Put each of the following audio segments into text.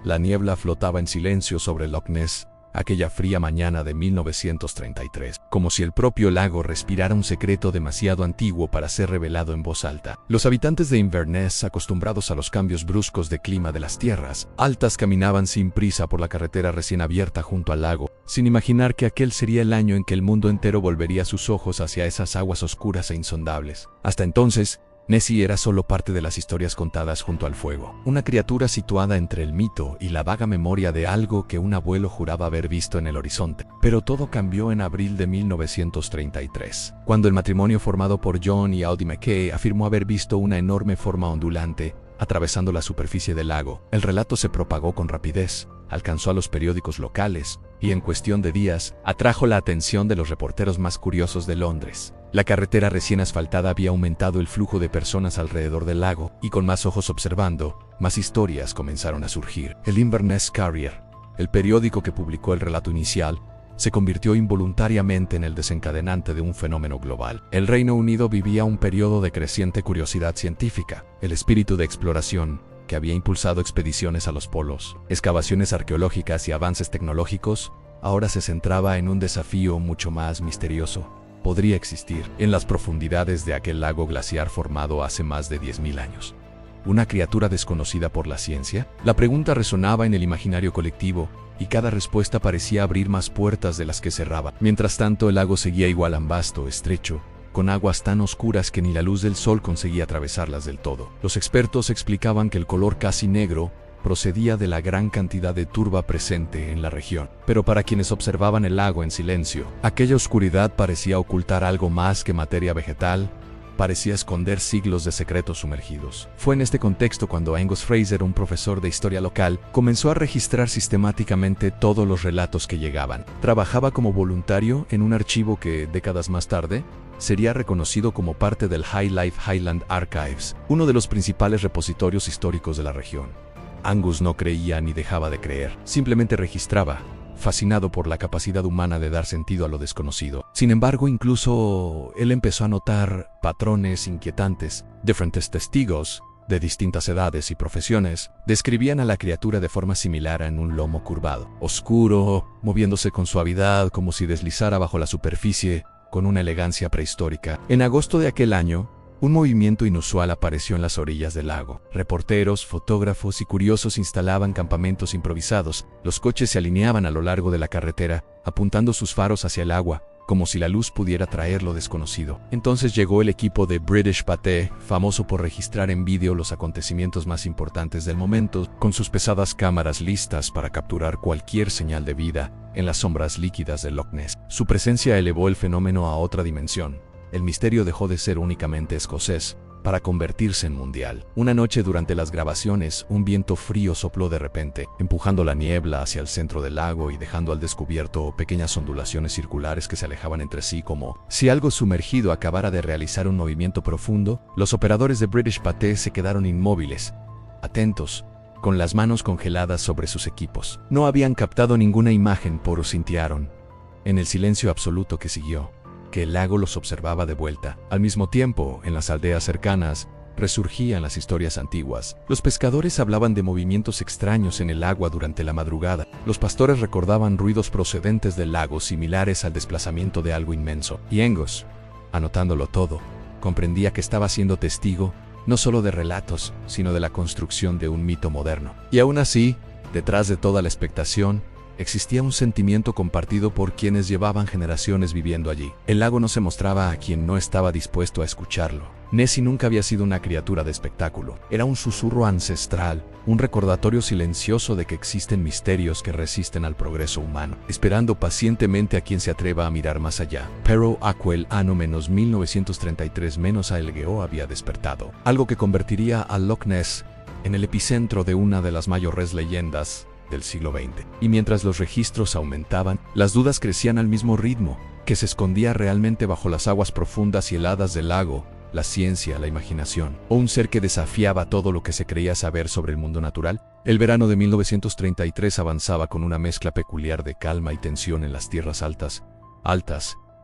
La niebla flotaba en silencio sobre Loch Ness aquella fría mañana de 1933, como si el propio lago respirara un secreto demasiado antiguo para ser revelado en voz alta. Los habitantes de Inverness, acostumbrados a los cambios bruscos de clima de las tierras altas, caminaban sin prisa por la carretera recién abierta junto al lago, sin imaginar que aquel sería el año en que el mundo entero volvería sus ojos hacia esas aguas oscuras e insondables. Hasta entonces, Nessie era solo parte de las historias contadas junto al fuego, una criatura situada entre el mito y la vaga memoria de algo que un abuelo juraba haber visto en el horizonte. Pero todo cambió en abril de 1933, cuando el matrimonio formado por John y Audie McKay afirmó haber visto una enorme forma ondulante atravesando la superficie del lago. El relato se propagó con rapidez, alcanzó a los periódicos locales y en cuestión de días atrajo la atención de los reporteros más curiosos de Londres. La carretera recién asfaltada había aumentado el flujo de personas alrededor del lago, y con más ojos observando, más historias comenzaron a surgir. El Inverness Courier, el periódico que publicó el relato inicial, se convirtió involuntariamente en el desencadenante de un fenómeno global. El Reino Unido vivía un periodo de creciente curiosidad científica. El espíritu de exploración, que había impulsado expediciones a los polos, excavaciones arqueológicas y avances tecnológicos, ahora se centraba en un desafío mucho más misterioso. Podría existir en las profundidades de aquel lago glaciar formado hace más de 10.000 años una criatura desconocida por la ciencia? La pregunta resonaba en el imaginario colectivo, y cada respuesta parecía abrir más puertas de las que cerraba. Mientras tanto, el lago seguía igual vasto, estrecho, con aguas tan oscuras que ni la luz del sol conseguía atravesarlas del todo. Los expertos explicaban que el color casi negro procedía de la gran cantidad de turba presente en la región. Pero para quienes observaban el lago en silencio, aquella oscuridad parecía ocultar algo más que materia vegetal, parecía esconder siglos de secretos sumergidos. Fue en este contexto cuando Angus Fraser, un profesor de historia local, comenzó a registrar sistemáticamente todos los relatos que llegaban. Trabajaba como voluntario en un archivo que, décadas más tarde, sería reconocido como parte del High Life Highland Archives, uno de los principales repositorios históricos de la región. Angus no creía ni dejaba de creer, simplemente registraba, fascinado por la capacidad humana de dar sentido a lo desconocido. Sin embargo, incluso él empezó a notar patrones inquietantes. Diferentes testigos, de distintas edades y profesiones, describían a la criatura de forma similar en un lomo curvado, oscuro, moviéndose con suavidad como si deslizara bajo la superficie, con una elegancia prehistórica. En agosto de aquel año, un movimiento inusual apareció en las orillas del lago. Reporteros, fotógrafos y curiosos instalaban campamentos improvisados. Los coches se alineaban a lo largo de la carretera, apuntando sus faros hacia el agua, como si la luz pudiera traer lo desconocido. Entonces llegó el equipo de British Pathé, famoso por registrar en vídeo los acontecimientos más importantes del momento, con sus pesadas cámaras listas para capturar cualquier señal de vida en las sombras líquidas de Loch Ness. Su presencia elevó el fenómeno a otra dimensión. El misterio dejó de ser únicamente escocés para convertirse en mundial. Una noche durante las grabaciones, un viento frío sopló de repente, empujando la niebla hacia el centro del lago y dejando al descubierto pequeñas ondulaciones circulares que se alejaban entre sí como si algo sumergido acabara de realizar un movimiento profundo. Los operadores de British Pathé se quedaron inmóviles, atentos, con las manos congeladas sobre sus equipos. No habían captado ninguna imagen, pero sintieron, en el silencio absoluto que siguió, que el lago los observaba de vuelta. Al mismo tiempo, en las aldeas cercanas, resurgían las historias antiguas. Los pescadores hablaban de movimientos extraños en el agua durante la madrugada. Los pastores recordaban ruidos procedentes del lago similares al desplazamiento de algo inmenso. Y Angus, anotándolo todo, comprendía que estaba siendo testigo no solo de relatos, sino de la construcción de un mito moderno. Y aún así, detrás de toda la expectación, existía un sentimiento compartido por quienes llevaban generaciones viviendo allí. El lago no se mostraba a quien no estaba dispuesto a escucharlo. Nessie nunca había sido una criatura de espectáculo. Era un susurro ancestral, un recordatorio silencioso de que existen misterios que resisten al progreso humano, esperando pacientemente a quien se atreva a mirar más allá. Pero aquel año -1933 había despertado, algo que convertiría a Loch Ness en el epicentro de una de las mayores leyendas del siglo XX. Y mientras los registros aumentaban, las dudas crecían al mismo ritmo. ¿Que se escondía realmente bajo las aguas profundas y heladas del lago? ¿La ciencia, la imaginación, o un ser que desafiaba todo lo que se creía saber sobre el mundo natural? El verano de 1933 avanzaba con una mezcla peculiar de calma y tensión en las tierras altas.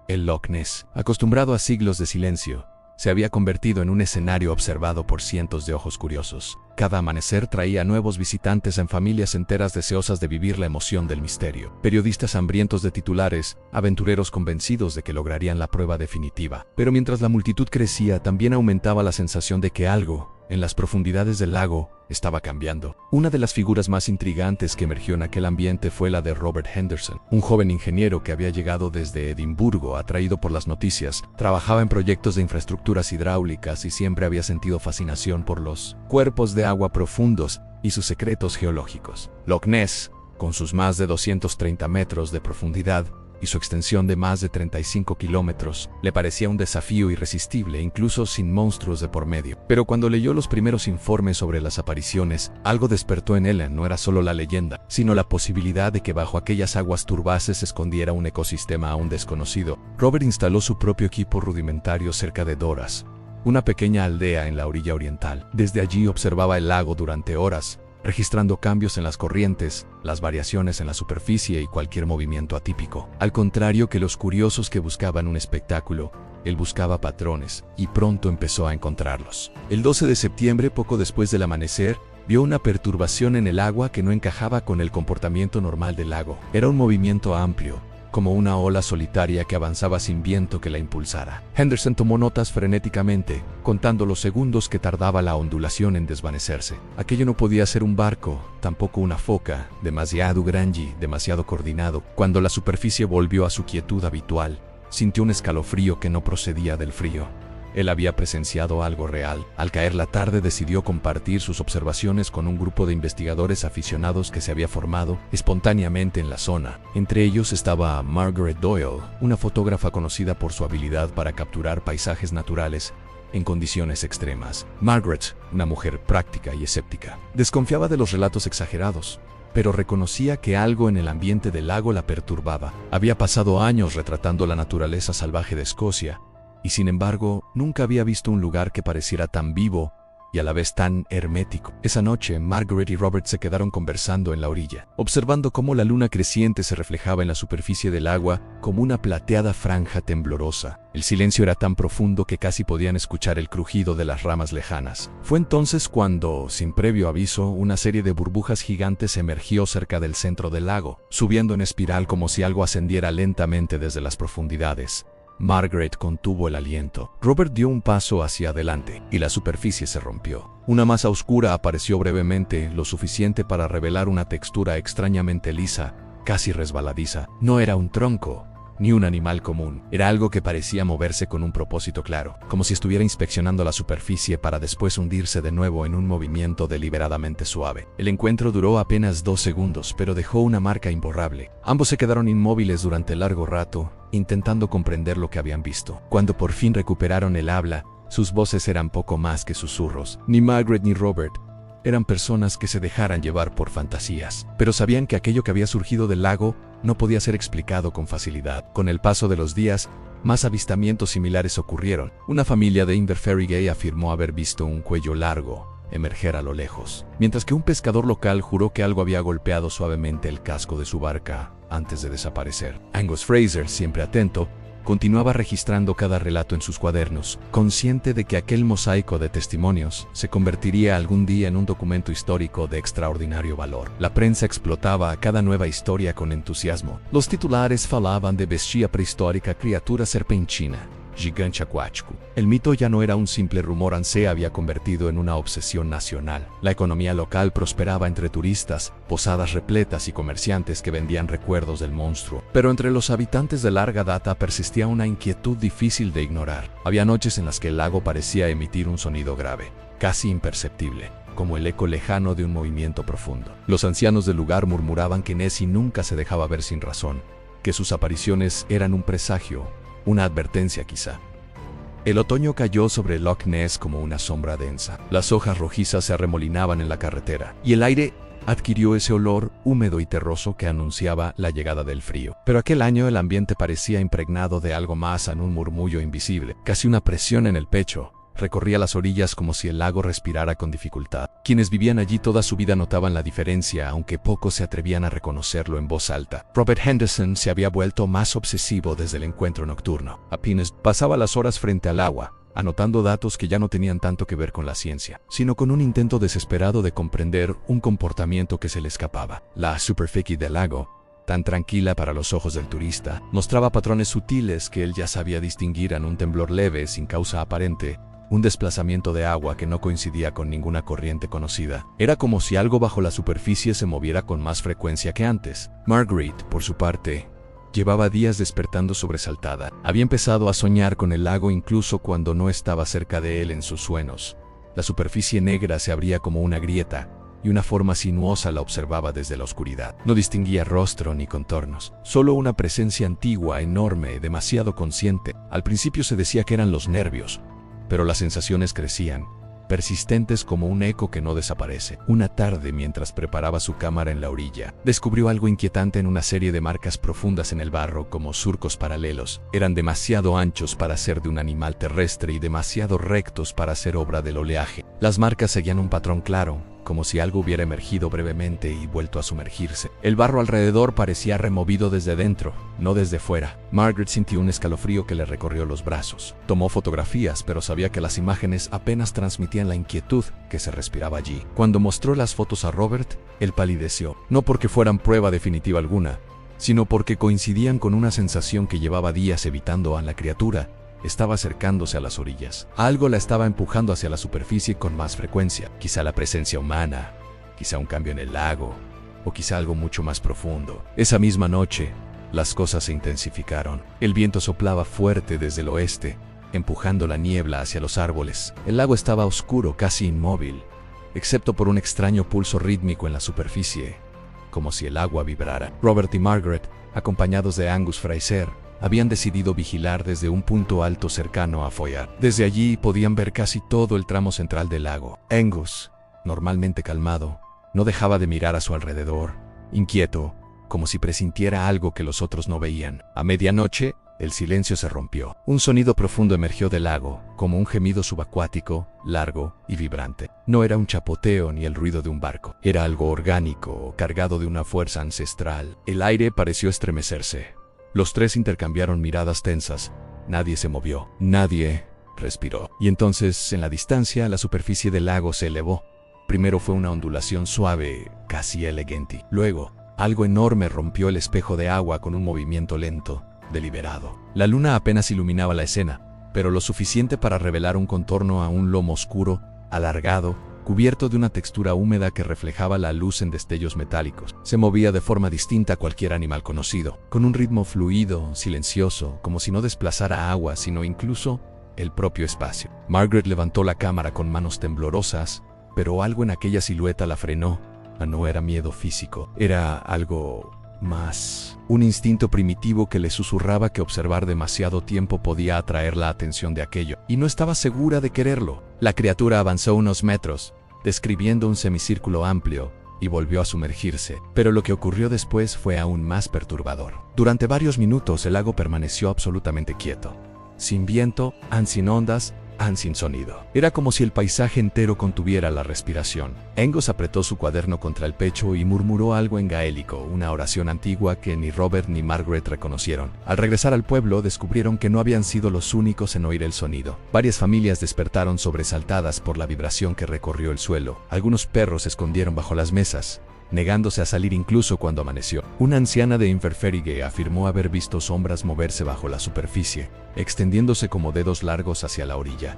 El Loch Ness, acostumbrado a siglos de silencio, se había convertido en un escenario observado por cientos de ojos curiosos. Cada amanecer traía nuevos visitantes en familias enteras deseosas de vivir la emoción del misterio. Periodistas hambrientos de titulares, aventureros convencidos de que lograrían la prueba definitiva. Pero mientras la multitud crecía, también aumentaba la sensación de que algo, en las profundidades del lago, estaba cambiando. Una de las figuras más intrigantes que emergió en aquel ambiente fue la de Robert Henderson, un joven ingeniero que había llegado desde Edimburgo atraído por las noticias. Trabajaba en proyectos de infraestructuras hidráulicas y siempre había sentido fascinación por los cuerpos de agua profundos y sus secretos geológicos. Loch Ness, con sus más de 230 metros de profundidad, y su extensión de más de 35 kilómetros, le parecía un desafío irresistible, incluso sin monstruos de por medio. Pero cuando leyó los primeros informes sobre las apariciones, algo despertó en él. No era solo la leyenda, sino la posibilidad de que bajo aquellas aguas turbaces se escondiera un ecosistema aún desconocido. Robert instaló su propio equipo rudimentario cerca de Doras, una pequeña aldea en la orilla oriental. Desde allí observaba el lago durante horas, registrando cambios en las corrientes, las variaciones en la superficie y cualquier movimiento atípico. Al contrario que los curiosos que buscaban un espectáculo, él buscaba patrones, y pronto empezó a encontrarlos. El 12 de septiembre, poco después del amanecer, vio una perturbación en el agua que no encajaba con el comportamiento normal del lago. Era un movimiento amplio, como una ola solitaria que avanzaba sin viento que la impulsara. Henderson tomó notas frenéticamente, contando los segundos que tardaba la ondulación en desvanecerse. Aquello no podía ser un barco, tampoco una foca, demasiado grande, demasiado coordinado. Cuando la superficie volvió a su quietud habitual, sintió un escalofrío que no procedía del frío. Él había presenciado algo real. Al caer la tarde decidió compartir sus observaciones con un grupo de investigadores aficionados que se había formado espontáneamente en la zona. Entre ellos estaba Margaret Doyle, una fotógrafa conocida por su habilidad para capturar paisajes naturales en condiciones extremas. Margaret, una mujer práctica y escéptica, desconfiaba de los relatos exagerados, pero reconocía que algo en el ambiente del lago la perturbaba. Había pasado años retratando la naturaleza salvaje de Escocia, y sin embargo, nunca había visto un lugar que pareciera tan vivo y a la vez tan hermético. Esa noche, Margaret y Robert se quedaron conversando en la orilla, observando cómo la luna creciente se reflejaba en la superficie del agua como una plateada franja temblorosa. El silencio era tan profundo que casi podían escuchar el crujido de las ramas lejanas. Fue entonces cuando, sin previo aviso, una serie de burbujas gigantes emergió cerca del centro del lago, subiendo en espiral como si algo ascendiera lentamente desde las profundidades. Margaret contuvo el aliento. Robert dio un paso hacia adelante y la superficie se rompió. Una masa oscura apareció brevemente, lo suficiente para revelar una textura extrañamente lisa, casi resbaladiza. No era un tronco, ni un animal común. Era algo que parecía moverse con un propósito claro, como si estuviera inspeccionando la superficie para después hundirse de nuevo en un movimiento deliberadamente suave. El encuentro duró apenas 2 segundos, pero dejó una marca imborrable. Ambos se quedaron inmóviles durante largo rato, intentando comprender lo que habían visto. Cuando por fin recuperaron el habla, sus voces eran poco más que susurros. Ni Margaret ni Robert eran personas que se dejaran llevar por fantasías, pero sabían que aquello que había surgido del lago no podía ser explicado con facilidad. Con el paso de los días, más avistamientos similares ocurrieron. Una familia de Inverferrigay afirmó haber visto un cuello largo emerger a lo lejos, mientras que un pescador local juró que algo había golpeado suavemente el casco de su barca antes de desaparecer. Angus Fraser, siempre atento, continuaba registrando cada relato en sus cuadernos, consciente de que aquel mosaico de testimonios se convertiría algún día en un documento histórico de extraordinario valor. La prensa explotaba a cada nueva historia con entusiasmo. Los titulares falaban de bestia prehistórica, criatura serpentina, gigante acuático. El mito ya no era un simple rumor, se había convertido en una obsesión nacional. La economía local prosperaba entre turistas, posadas repletas y comerciantes que vendían recuerdos del monstruo. Pero entre los habitantes de larga data persistía una inquietud difícil de ignorar. Había noches en las que el lago parecía emitir un sonido grave, casi imperceptible, como el eco lejano de un movimiento profundo. Los ancianos del lugar murmuraban que Nessie nunca se dejaba ver sin razón, que sus apariciones eran un presagio, una advertencia quizá. El otoño cayó sobre Loch Ness como una sombra densa. Las hojas rojizas se arremolinaban en la carretera, y el aire adquirió ese olor húmedo y terroso que anunciaba la llegada del frío. Pero aquel año el ambiente parecía impregnado de algo más, en un murmullo invisible, casi una presión en el pecho. Recorría las orillas como si el lago respirara con dificultad. Quienes vivían allí toda su vida notaban la diferencia, aunque pocos se atrevían a reconocerlo en voz alta. Robert Henderson se había vuelto más obsesivo desde el encuentro nocturno. Apenas pasaba las horas frente al agua, anotando datos que ya no tenían tanto que ver con la ciencia, sino con un intento desesperado de comprender un comportamiento que se le escapaba. La superficie del lago, tan tranquila para los ojos del turista, mostraba patrones sutiles que él ya sabía distinguir en un temblor leve sin causa aparente, un desplazamiento de agua que no coincidía con ninguna corriente conocida. Era como si algo bajo la superficie se moviera con más frecuencia que antes. Margaret, por su parte, llevaba días despertando sobresaltada. Había empezado a soñar con el lago incluso cuando no estaba cerca de él en sus sueños. La superficie negra se abría como una grieta, y una forma sinuosa la observaba desde la oscuridad. No distinguía rostro ni contornos, solo una presencia antigua, enorme, demasiado consciente. Al principio se decía que eran los nervios, pero las sensaciones crecían, persistentes como un eco que no desaparece. Una tarde, mientras preparaba su cámara en la orilla, descubrió algo inquietante en una serie de marcas profundas en el barro, como surcos paralelos. Eran demasiado anchos para ser de un animal terrestre y demasiado rectos para ser obra del oleaje. Las marcas seguían un patrón claro, como si algo hubiera emergido brevemente y vuelto a sumergirse. El barro alrededor parecía removido desde dentro, no desde fuera. Margaret sintió un escalofrío que le recorrió los brazos. Tomó fotografías, pero sabía que las imágenes apenas transmitían la inquietud que se respiraba allí. Cuando mostró las fotos a Robert, él palideció, no porque fueran prueba definitiva alguna, sino porque coincidían con una sensación que llevaba días evitando a la criatura. Estaba acercándose a las orillas. Algo la estaba empujando hacia la superficie con más frecuencia. Quizá la presencia humana, quizá un cambio en el lago, o quizá algo mucho más profundo. Esa misma noche, las cosas se intensificaron. El viento soplaba fuerte desde el oeste, empujando la niebla hacia los árboles. El lago estaba oscuro, casi inmóvil, excepto por un extraño pulso rítmico en la superficie, como si el agua vibrara. Robert y Margaret, acompañados de Angus Fraser, habían decidido vigilar desde un punto alto cercano a Foyard. Desde allí podían ver casi todo el tramo central del lago. Angus, normalmente calmado, no dejaba de mirar a su alrededor, inquieto, como si presintiera algo que los otros no veían. A medianoche, el silencio se rompió. Un sonido profundo emergió del lago, como un gemido subacuático, largo y vibrante. No era un chapoteo ni el ruido de un barco. Era algo orgánico, cargado de una fuerza ancestral. El aire pareció estremecerse. Los tres intercambiaron miradas tensas. Nadie se movió. Nadie respiró. Y entonces, en la distancia, la superficie del lago se elevó. Primero fue una ondulación suave, casi elegante. Luego, algo enorme rompió el espejo de agua con un movimiento lento, deliberado. La luna apenas iluminaba la escena, pero lo suficiente para revelar un contorno a un lomo oscuro, alargado, cubierto de una textura húmeda que reflejaba la luz en destellos metálicos. Se movía de forma distinta a cualquier animal conocido, con un ritmo fluido, silencioso, como si no desplazara agua, sino incluso el propio espacio. Margaret levantó la cámara con manos temblorosas, pero algo en aquella silueta la frenó. No era miedo físico, era algo más. Un instinto primitivo que le susurraba que observar demasiado tiempo podía atraer la atención de aquello, y no estaba segura de quererlo. La criatura avanzó unos metros, describiendo un semicírculo amplio, y volvió a sumergirse. Pero lo que ocurrió después fue aún más perturbador. Durante varios minutos el lago permaneció absolutamente quieto. Sin viento, sin ondas, sin sonido. Era como si el paisaje entero contuviera la respiración. Angus apretó su cuaderno contra el pecho y murmuró algo en gaélico, una oración antigua que ni Robert ni Margaret reconocieron. Al regresar al pueblo, descubrieron que no habían sido los únicos en oír el sonido. Varias familias despertaron sobresaltadas por la vibración que recorrió el suelo. Algunos perros se escondieron bajo las mesas, negándose a salir incluso cuando amaneció. Una anciana de Inverferige afirmó haber visto sombras moverse bajo la superficie, extendiéndose como dedos largos hacia la orilla.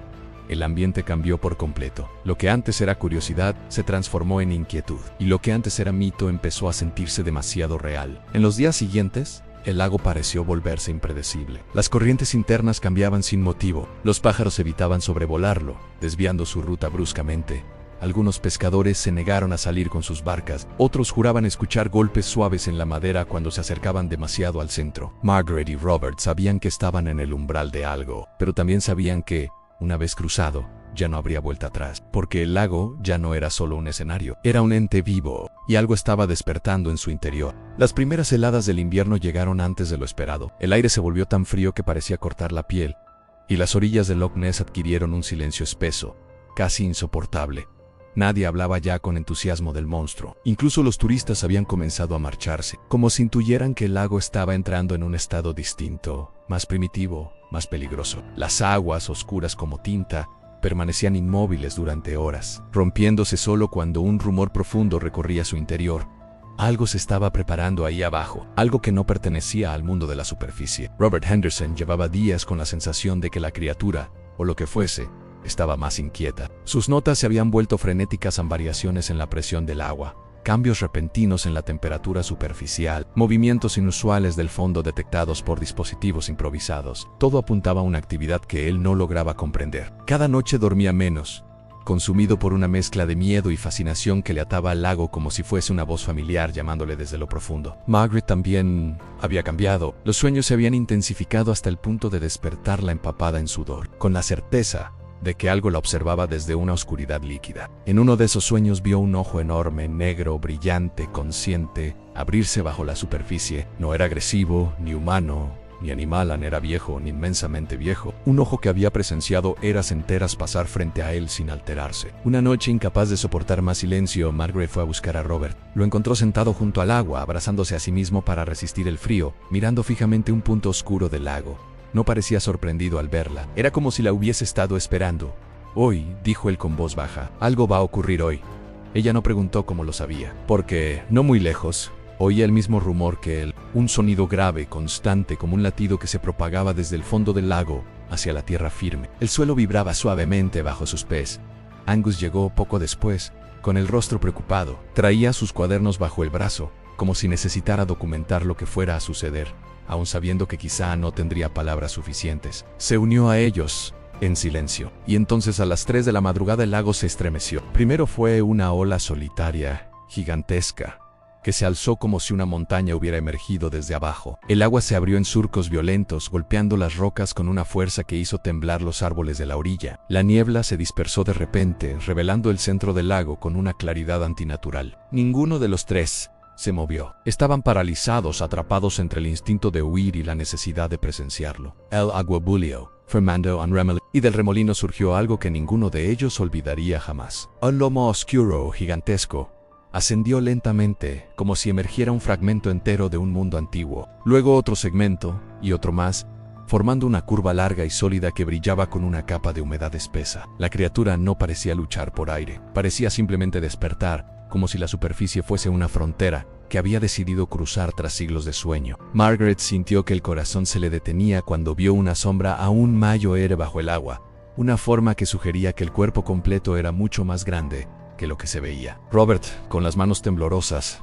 El ambiente cambió por completo. Lo que antes era curiosidad se transformó en inquietud, y lo que antes era mito empezó a sentirse demasiado real. En los días siguientes, el lago pareció volverse impredecible. Las corrientes internas cambiaban sin motivo. Los pájaros evitaban sobrevolarlo, desviando su ruta bruscamente. Algunos pescadores se negaron a salir con sus barcas, otros juraban escuchar golpes suaves en la madera cuando se acercaban demasiado al centro. Margaret y Robert sabían que estaban en el umbral de algo, pero también sabían que, una vez cruzado, ya no habría vuelta atrás, porque el lago ya no era solo un escenario, era un ente vivo, y algo estaba despertando en su interior. Las primeras heladas del invierno llegaron antes de lo esperado. El aire se volvió tan frío que parecía cortar la piel, y las orillas del Loch Ness adquirieron un silencio espeso, casi insoportable. Nadie hablaba ya con entusiasmo del monstruo. Incluso los turistas habían comenzado a marcharse, como si intuyeran que el lago estaba entrando en un estado distinto, más primitivo, más peligroso. Las aguas, oscuras como tinta, permanecían inmóviles durante horas, rompiéndose solo cuando un rumor profundo recorría su interior. Algo se estaba preparando ahí abajo, algo que no pertenecía al mundo de la superficie. Robert Henderson llevaba días con la sensación de que la criatura, o lo que fuese, estaba más inquieta. Sus notas se habían vuelto frenéticas en variaciones en la presión del agua, cambios repentinos en la temperatura superficial, movimientos inusuales del fondo detectados por dispositivos improvisados. Todo apuntaba a una actividad que él no lograba comprender. Cada noche dormía menos, consumido por una mezcla de miedo y fascinación que le ataba al lago como si fuese una voz familiar llamándole desde lo profundo. Margaret también había cambiado. Los sueños se habían intensificado hasta el punto de despertarla empapada en sudor, con la certeza de que algo la observaba desde una oscuridad líquida. En uno de esos sueños vio un ojo enorme, negro, brillante, consciente, abrirse bajo la superficie. No era agresivo, ni humano, ni animal, ni era viejo, ni inmensamente viejo. Un ojo que había presenciado eras enteras pasar frente a él sin alterarse. Una noche, incapaz de soportar más silencio, Margaret fue a buscar a Robert. Lo encontró sentado junto al agua, abrazándose a sí mismo para resistir el frío, mirando fijamente un punto oscuro del lago. No parecía sorprendido al verla. Era como si la hubiese estado esperando. Hoy, dijo él con voz baja, algo va a ocurrir hoy. Ella no preguntó cómo lo sabía, porque, no muy lejos, oía el mismo rumor que él, un sonido grave, constante, como un latido que se propagaba desde el fondo del lago hacia la tierra firme. El suelo vibraba suavemente bajo sus pies. Angus llegó poco después, con el rostro preocupado. Traía sus cuadernos bajo el brazo, como si necesitara documentar lo que fuera a suceder, aun sabiendo que quizá no tendría palabras suficientes. Se unió a ellos, en silencio, y entonces a las 3 de la madrugada el lago se estremeció. Primero fue una ola solitaria, gigantesca, que se alzó como si una montaña hubiera emergido desde abajo. El agua se abrió en surcos violentos, golpeando las rocas con una fuerza que hizo temblar los árboles de la orilla. La niebla se dispersó de repente, revelando el centro del lago con una claridad antinatural. Ninguno de los tres se movió. Estaban paralizados, atrapados entre el instinto de huir y la necesidad de presenciarlo. El agua bulió, Fernando Unremel, y del remolino surgió algo que ninguno de ellos olvidaría jamás. Un lomo oscuro, gigantesco, ascendió lentamente, como si emergiera un fragmento entero de un mundo antiguo. Luego otro segmento, y otro más, formando una curva larga y sólida que brillaba con una capa de humedad espesa. La criatura no parecía luchar por aire, parecía simplemente despertar, como si la superficie fuese una frontera que había decidido cruzar tras siglos de sueño. Margaret sintió que el corazón se le detenía cuando vio una sombra aún mayor bajo el agua, una forma que sugería que el cuerpo completo era mucho más grande que lo que se veía. Robert, con las manos temblorosas,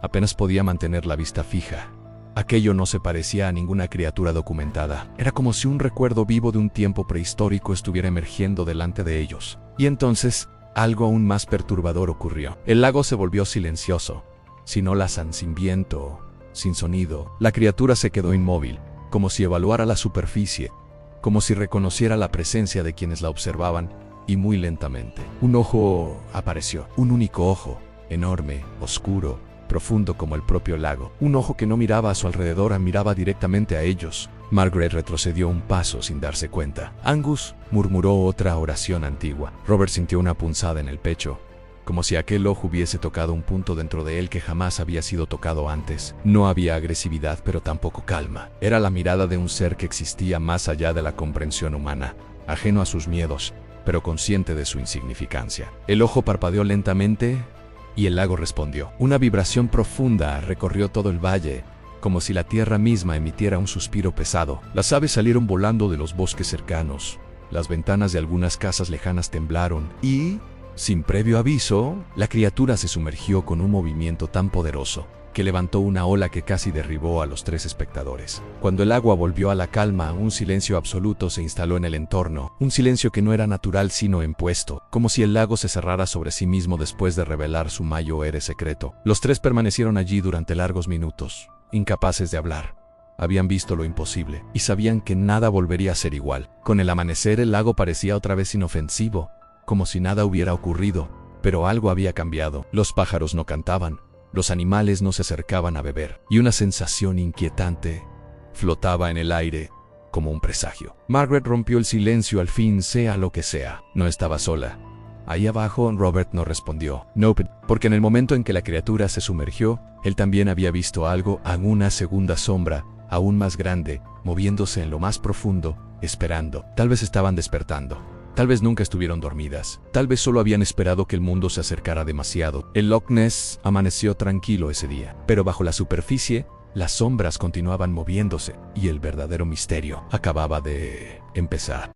apenas podía mantener la vista fija. Aquello no se parecía a ninguna criatura documentada. Era como si un recuerdo vivo de un tiempo prehistórico estuviera emergiendo delante de ellos. Y entonces, algo aún más perturbador ocurrió. El lago se volvió silencioso, sin olas, sin viento, sin sonido. La criatura se quedó inmóvil, como si evaluara la superficie, como si reconociera la presencia de quienes la observaban, y muy lentamente, un ojo apareció. Un único ojo, enorme, oscuro, profundo como el propio lago. Un ojo que no miraba a su alrededor, miraba directamente a ellos. Margaret retrocedió un paso sin darse cuenta. Angus murmuró otra oración antigua. Robert sintió una punzada en el pecho, como si aquel ojo hubiese tocado un punto dentro de él que jamás había sido tocado antes. No había agresividad, pero tampoco calma. Era la mirada de un ser que existía más allá de la comprensión humana, ajeno a sus miedos, pero consciente de su insignificancia. El ojo parpadeó lentamente y el lago respondió. Una vibración profunda recorrió todo el valle, como si la tierra misma emitiera un suspiro pesado. Las aves salieron volando de los bosques cercanos. Las ventanas de algunas casas lejanas temblaron y, sin previo aviso, la criatura se sumergió con un movimiento tan poderoso que levantó una ola que casi derribó a los 3 espectadores. Cuando el agua volvió a la calma, un silencio absoluto se instaló en el entorno, un silencio que no era natural sino impuesto, como si el lago se cerrara sobre sí mismo después de revelar su mayor secreto. Los 3 permanecieron allí durante largos minutos, incapaces de hablar. Habían visto lo imposible, y sabían que nada volvería a ser igual. Con el amanecer el lago parecía otra vez inofensivo, como si nada hubiera ocurrido, pero algo había cambiado. Los pájaros no cantaban, los animales no se acercaban a beber, y una sensación inquietante flotaba en el aire, como un presagio. Margaret rompió el silencio al fin, sea lo que sea. No estaba sola. Ahí abajo, Robert no respondió. Nope, porque en el momento en que la criatura se sumergió, él también había visto algo, una segunda sombra, aún más grande, moviéndose en lo más profundo, esperando. Tal vez estaban despertando. Tal vez nunca estuvieron dormidas. Tal vez solo habían esperado que el mundo se acercara demasiado. El Loch Ness amaneció tranquilo ese día, pero bajo la superficie, las sombras continuaban moviéndose y el verdadero misterio acababa de empezar.